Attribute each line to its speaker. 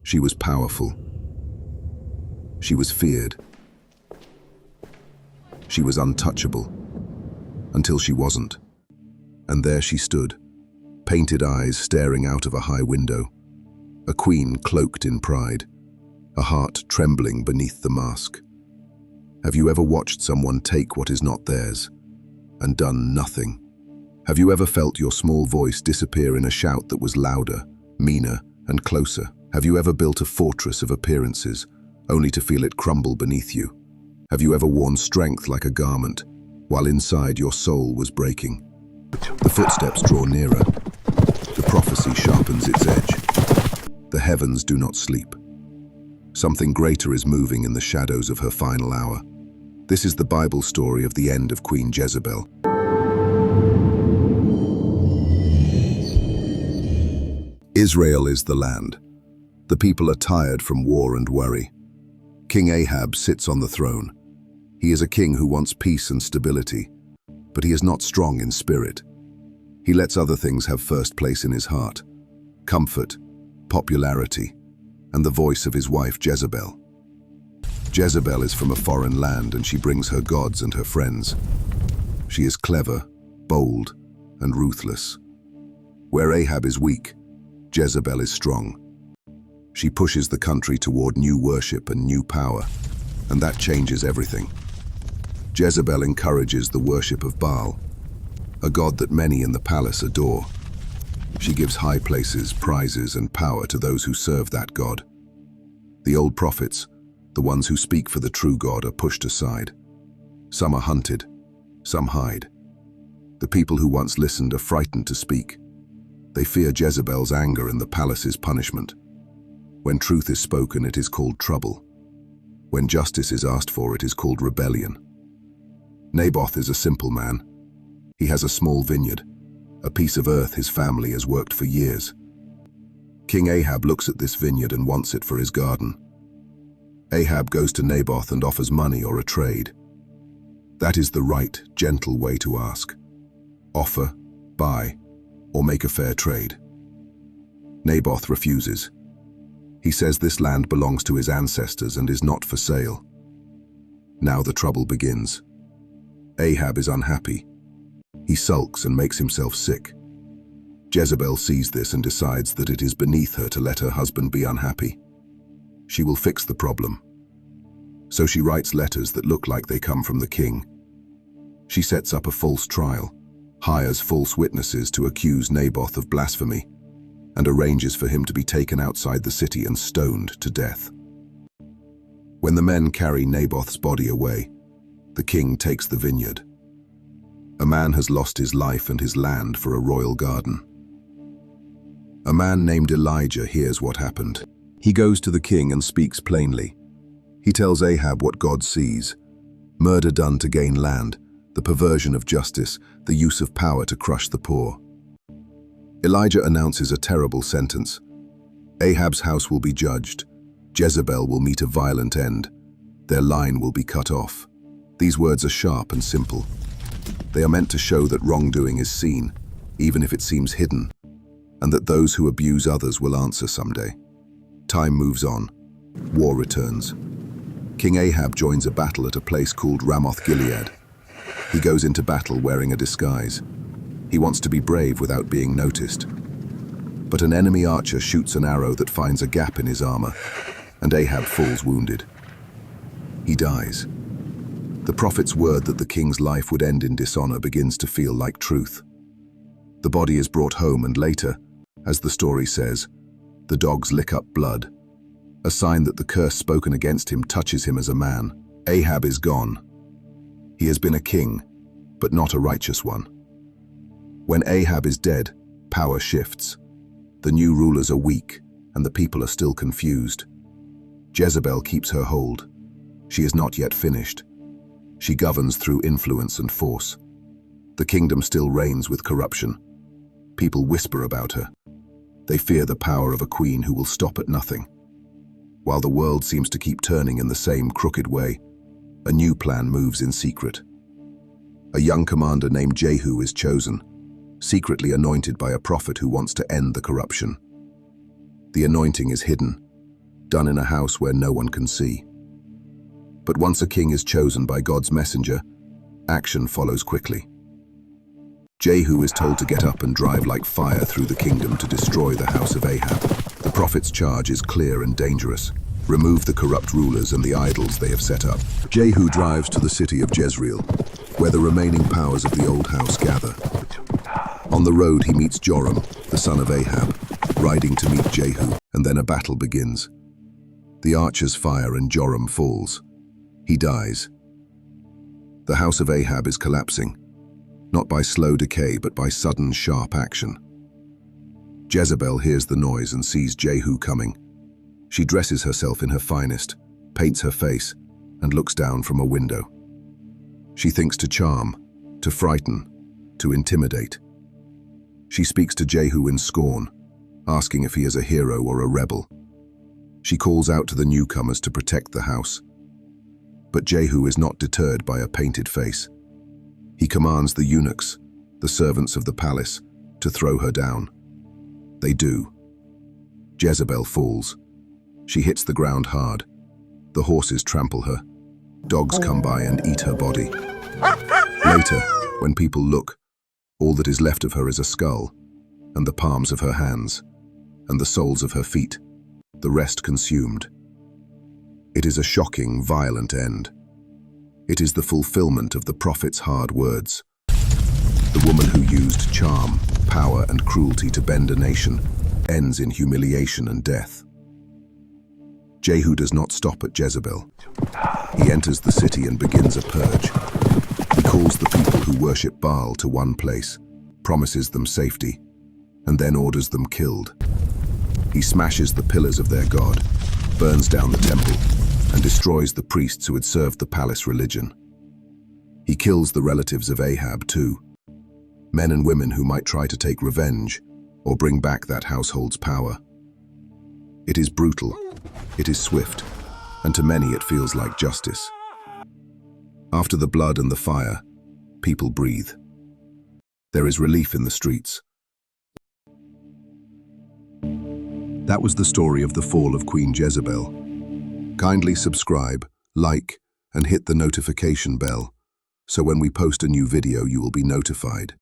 Speaker 1: She was powerful. She was feared. She was untouchable, until she wasn't. And there she stood, painted eyes staring out of a high window, a queen cloaked in pride, a heart trembling beneath the mask. Have you ever watched someone take what is not theirs and done nothing? Have you ever felt your small voice disappear in a shout that was louder, meaner, and closer? Have you ever built a fortress of appearances, only to feel it crumble beneath you? Have you ever worn strength like a garment, while inside your soul was breaking? The footsteps draw nearer. The prophecy sharpens its edge. The heavens do not sleep. Something greater is moving in the shadows of her final hour. This is the Bible story of the end of Queen Jezebel. Israel is the land. The people are tired from war and worry. King Ahab sits on the throne. He is a king who wants peace and stability, but he is not strong in spirit. He lets other things have first place in his heart: comfort, popularity, and the voice of his wife Jezebel. Jezebel is from a foreign land, and she brings her gods and her friends. She is clever, bold, and ruthless. Where Ahab is weak, Jezebel is strong. She pushes the country toward new worship and new power, and that changes everything. Jezebel encourages the worship of Baal, a god that many in the palace adore. She gives high places, prizes, and power to those who serve that god. The old prophets, the ones who speak for the true God, are pushed aside. Some are hunted, some hide. The people who once listened are frightened to speak. They fear Jezebel's anger and the palace's punishment. When truth is spoken, it is called trouble. When justice is asked for, it is called rebellion. Naboth is a simple man. He has a small vineyard, a piece of earth his family has worked for years. King Ahab looks at this vineyard and wants it for his garden. Ahab goes to Naboth and offers money or a trade. That is the right, gentle way to ask. Offer, buy, or make a fair trade. Naboth refuses. He says this land belongs to his ancestors and is not for sale. Now the trouble begins. Ahab is unhappy. He sulks and makes himself sick. Jezebel sees this and decides that it is beneath her to let her husband be unhappy. She will fix the problem. So she writes letters that look like they come from the king. She sets up a false trial, hires false witnesses to accuse Naboth of blasphemy, and arranges for him to be taken outside the city and stoned to death. When the men carry Naboth's body away, the king takes the vineyard. A man has lost his life and his land for a royal garden. A man named Elijah hears what happened. He goes to the king and speaks plainly. He tells Ahab what God sees: murder done to gain land, the perversion of justice, the use of power to crush the poor. Elijah announces a terrible sentence. Ahab's house will be judged. Jezebel will meet a violent end. Their line will be cut off. These words are sharp and simple. They are meant to show that wrongdoing is seen, even if it seems hidden, and that those who abuse others will answer someday. Time moves on. War returns. King Ahab joins a battle at a place called Ramoth Gilead. He goes into battle wearing a disguise. He wants to be brave without being noticed. But an enemy archer shoots an arrow that finds a gap in his armor, and Ahab falls wounded. He dies. The prophet's word that the king's life would end in dishonor begins to feel like truth. The body is brought home, and later, as the story says, the dogs lick up blood, a sign that the curse spoken against him touches him as a man. Ahab is gone. He has been a king, but not a righteous one. When Ahab is dead, power shifts. The new rulers are weak, and the people are still confused. Jezebel keeps her hold. She is not yet finished. She governs through influence and force. The kingdom still reigns with corruption. People whisper about her. They fear the power of a queen who will stop at nothing. While the world seems to keep turning in the same crooked way, a new plan moves in secret. A young commander named Jehu is chosen, secretly anointed by a prophet who wants to end the corruption. The anointing is hidden. done in a house where no one can see. But once a king is chosen by God's messenger, action follows quickly. Jehu is told to get up and drive like fire through the kingdom to destroy the house of Ahab. The prophet's charge is clear and dangerous. Remove the corrupt rulers and the idols they have set up. Jehu drives to the city of Jezreel, where the remaining powers of the old house gather. On the road he meets Joram, the son of Ahab, riding to meet Jehu, and then a battle begins. The archers fire and Joram falls. He dies. The house of Ahab is collapsing, not by slow decay but by sudden, sharp action. Jezebel hears the noise and sees Jehu coming. She dresses herself in her finest, paints her face, and looks down from a window. She thinks to charm, to frighten, to intimidate. She speaks to Jehu in scorn, asking if he is a hero or a rebel. She calls out to the newcomers to protect the house. But Jehu is not deterred by a painted face. He commands the eunuchs, the servants of the palace, to throw her down. They do. Jezebel falls. She hits the ground hard. The horses trample her. Dogs come by and eat her body. Later, when people look, all that is left of her is a skull, and the palms of her hands, and the soles of her feet, the rest consumed. It is a shocking, violent end. It is the fulfillment of the prophet's hard words. The woman who used charm, power, and cruelty to bend a nation ends in humiliation and death. Jehu does not stop at Jezebel. He enters the city and begins a purge. He calls the people who worship Baal to one place, promises them safety, and then orders them killed. He smashes the pillars of their god, burns down the temple, and destroys the priests who had served the palace religion. He kills the relatives of Ahab too, men and women who might try to take revenge or bring back that household's power. It is brutal, it is swift, and to many it feels like justice. After the blood and the fire, people breathe. There is relief in the streets. That was the story of the fall of Queen Jezebel. Kindly subscribe, like, and hit the notification bell, so when we post a new video you will be notified.